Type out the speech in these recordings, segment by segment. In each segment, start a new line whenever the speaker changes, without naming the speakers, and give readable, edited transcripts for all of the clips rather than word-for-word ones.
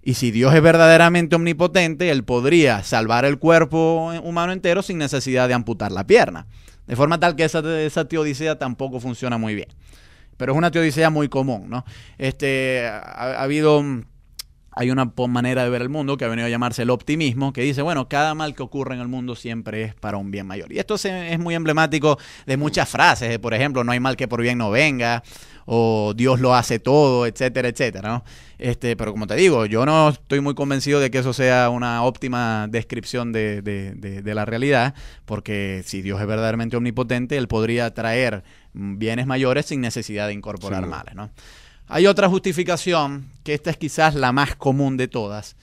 Y si Dios es verdaderamente omnipotente, Él podría salvar el cuerpo humano entero sin necesidad de amputar la pierna. De forma tal que esa teodicea tampoco funciona muy bien. Pero es una teodicea muy común, ¿no? Hay una manera de ver el mundo que ha venido a llamarse el optimismo, que dice, bueno, cada mal que ocurre en el mundo siempre es para un bien mayor. Y esto es muy emblemático de muchas frases, por ejemplo, no hay mal que por bien no venga, o Dios lo hace todo, etcétera, etcétera, ¿no? Pero como te digo, yo no estoy muy convencido de que eso sea una óptima descripción de la realidad, porque si Dios es verdaderamente omnipotente, Él podría traer bienes mayores sin necesidad de incorporar males, ¿no? Hay otra justificación, que esta es quizás la más común de todas,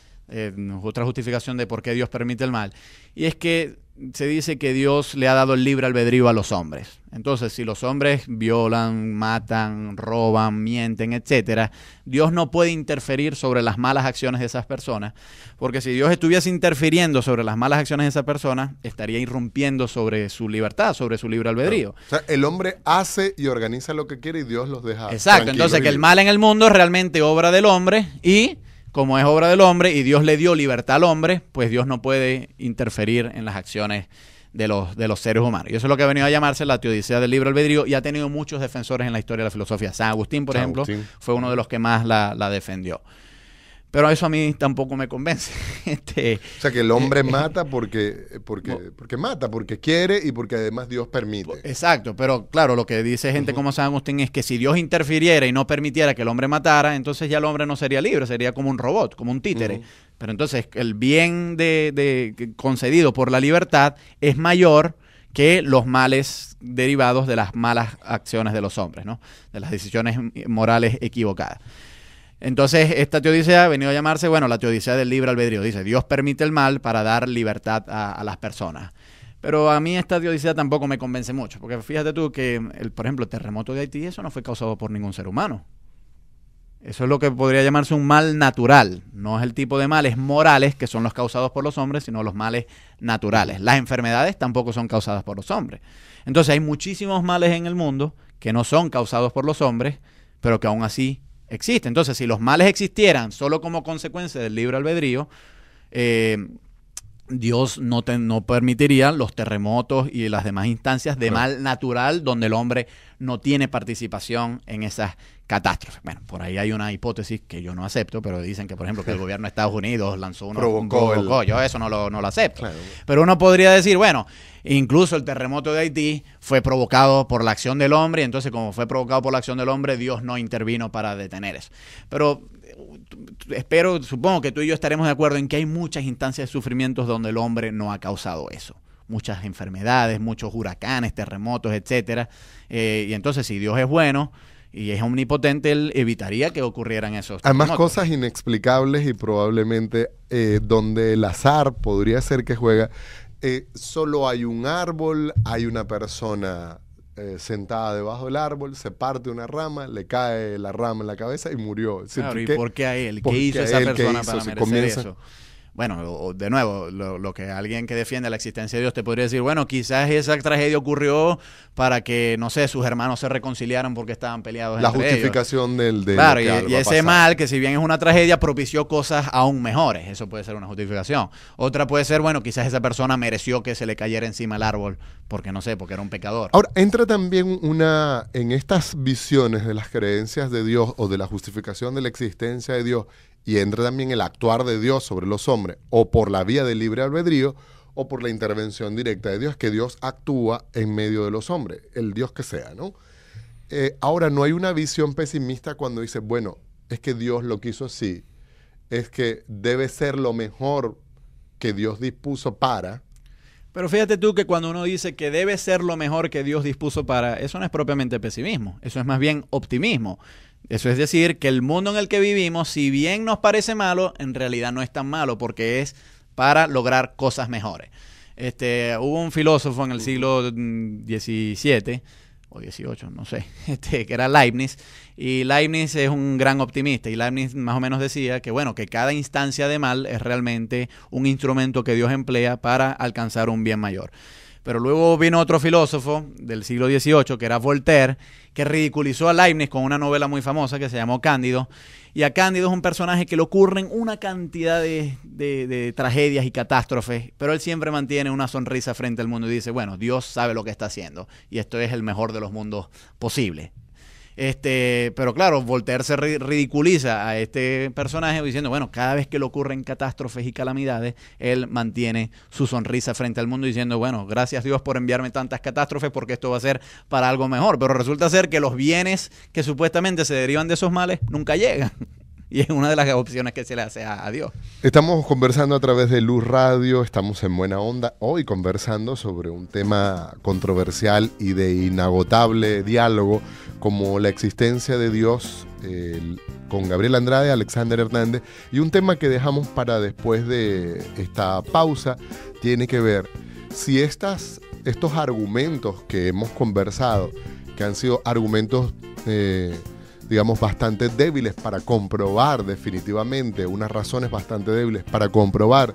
otra justificación de por qué Dios permite el mal, y es que se dice que Dios le ha dado el libre albedrío a los hombres. Entonces, si los hombres violan, matan, roban, mienten, etcétera, Dios no puede interferir sobre las malas acciones de esas personas, porque si Dios estuviese interfiriendo sobre las malas acciones de esas personas, estaría irrumpiendo sobre su libertad, sobre su libre albedrío.
O sea, el hombre hace y organiza lo que quiere y Dios los deja.
Exacto, entonces que el mal en el mundo es realmente obra del hombre y como es obra del hombre y Dios le dio libertad al hombre, pues Dios no puede interferir en las acciones de los seres humanos. Y eso es lo que ha venido a llamarse la teodicea del libre albedrío y ha tenido muchos defensores en la historia de la filosofía. San Agustín, por ejemplo, fue uno de los que más la defendió. Pero eso a mí tampoco me convence.
O sea, que el hombre mata porque mata, porque quiere y porque además Dios permite.
Exacto, pero claro, lo que dice gente como San Agustín es que si Dios interfiriera y no permitiera que el hombre matara, entonces ya el hombre no sería libre, sería como un robot, como un títere. Pero entonces el bien concedido por la libertad es mayor que los males derivados de las malas acciones de los hombres, ¿no? De las decisiones morales equivocadas. Entonces, esta teodicea ha venido a llamarse, bueno, la teodicea del libre albedrío. Dice, Dios permite el mal para dar libertad a las personas. Pero a mí esta teodicea tampoco me convence mucho, porque fíjate tú que, por ejemplo, el terremoto de Haití, eso no fue causado por ningún ser humano. Eso es lo que podría llamarse un mal natural. No es el tipo de males morales que son los causados por los hombres, sino los males naturales. Las enfermedades tampoco son causadas por los hombres. Entonces, hay muchísimos males en el mundo que no son causados por los hombres, pero que aún así existe. Entonces, si los males existieran solo como consecuencia del libre albedrío, Dios no permitiría los terremotos y las demás instancias de mal natural donde el hombre no tiene participación en esas catástrofes. Bueno, por ahí hay una hipótesis que yo no acepto, pero dicen que, por ejemplo, que el gobierno de Estados Unidos lanzó provocó. Yo eso no lo acepto. Claro. Pero uno podría decir, bueno, incluso el terremoto de Haití fue provocado por la acción del hombre, y entonces como fue provocado por la acción del hombre, Dios no intervino para detener eso. Pero supongo que tú y yo estaremos de acuerdo en que hay muchas instancias de sufrimientos donde el hombre no ha causado eso. Muchas enfermedades, muchos huracanes, terremotos, etcétera. Y entonces, si Dios es bueno y es omnipotente, Él evitaría que ocurrieran esos terremotos.
Hay más cosas inexplicables y probablemente donde el azar podría ser que juega. Solo hay un árbol, hay una persona sentada debajo del árbol, se parte una rama, le cae la rama en la cabeza y murió.
Claro, ¿y por qué a él? ¿Qué hizo esa persona para merecer eso? Bueno, de nuevo, lo que alguien que defiende la existencia de Dios te podría decir, bueno, quizás esa tragedia ocurrió para que, no sé, sus hermanos se reconciliaran porque estaban peleados entre ellos. La
justificación del
claro, y ese mal, que si bien es una tragedia, propició cosas aún mejores. Eso puede ser una justificación. Otra puede ser, bueno, quizás esa persona mereció que se le cayera encima el árbol porque, no sé, porque era un pecador.
Ahora, entra también en estas visiones de las creencias de Dios o de la justificación de la existencia de Dios, y entra también el actuar de Dios sobre los hombres, o por la vía del libre albedrío, o por la intervención directa de Dios, que Dios actúa en medio de los hombres, el Dios que sea, ¿no? Ahora, no hay una visión pesimista cuando dice, bueno, es que Dios lo quiso así, es que debe ser lo mejor que Dios dispuso para.
Pero fíjate tú que cuando uno dice que debe ser lo mejor que Dios dispuso para, eso no es propiamente pesimismo, eso es más bien optimismo. Eso es decir, que el mundo en el que vivimos, si bien nos parece malo, en realidad no es tan malo porque es para lograr cosas mejores. Hubo un filósofo en el siglo XVII o XVIII, no sé, que era Leibniz, y Leibniz es un gran optimista, y Leibniz más o menos decía que, bueno, que cada instancia de mal es realmente un instrumento que Dios emplea para alcanzar un bien mayor. Pero luego vino otro filósofo del siglo XVIII, que era Voltaire, que ridiculizó a Leibniz con una novela muy famosa que se llamó Cándido, Y a Cándido es un personaje que le ocurren una cantidad de tragedias y catástrofes, pero él siempre mantiene una sonrisa frente al mundo y dice, bueno, Dios sabe lo que está haciendo y esto es el mejor de los mundos posible. Pero claro, Voltaire se ridiculiza a este personaje diciendo, bueno, cada vez que le ocurren catástrofes y calamidades, él mantiene su sonrisa frente al mundo diciendo, bueno, gracias Dios por enviarme tantas catástrofes porque esto va a ser para algo mejor. Pero resulta ser que los bienes que supuestamente se derivan de esos males nunca llegan. Y es una de las opciones que se le hace a Dios.
Estamos conversando a través de Luz Radio, estamos en Buena Onda, hoy conversando sobre un tema controversial y de inagotable diálogo como la existencia de Dios, con Gabriel Andrade, Alexander Hernández, y un tema que dejamos para después de esta pausa tiene que ver si estos argumentos que hemos conversado, que han sido argumentos digamos, bastante débiles para comprobar definitivamente, unas razones bastante débiles para comprobar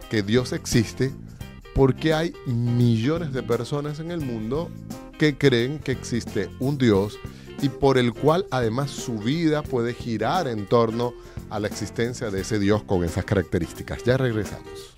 que Dios existe, porque hay millones de personas en el mundo que creen que existe un Dios y por el cual además su vida puede girar en torno a la existencia de ese Dios con esas características. Ya regresamos.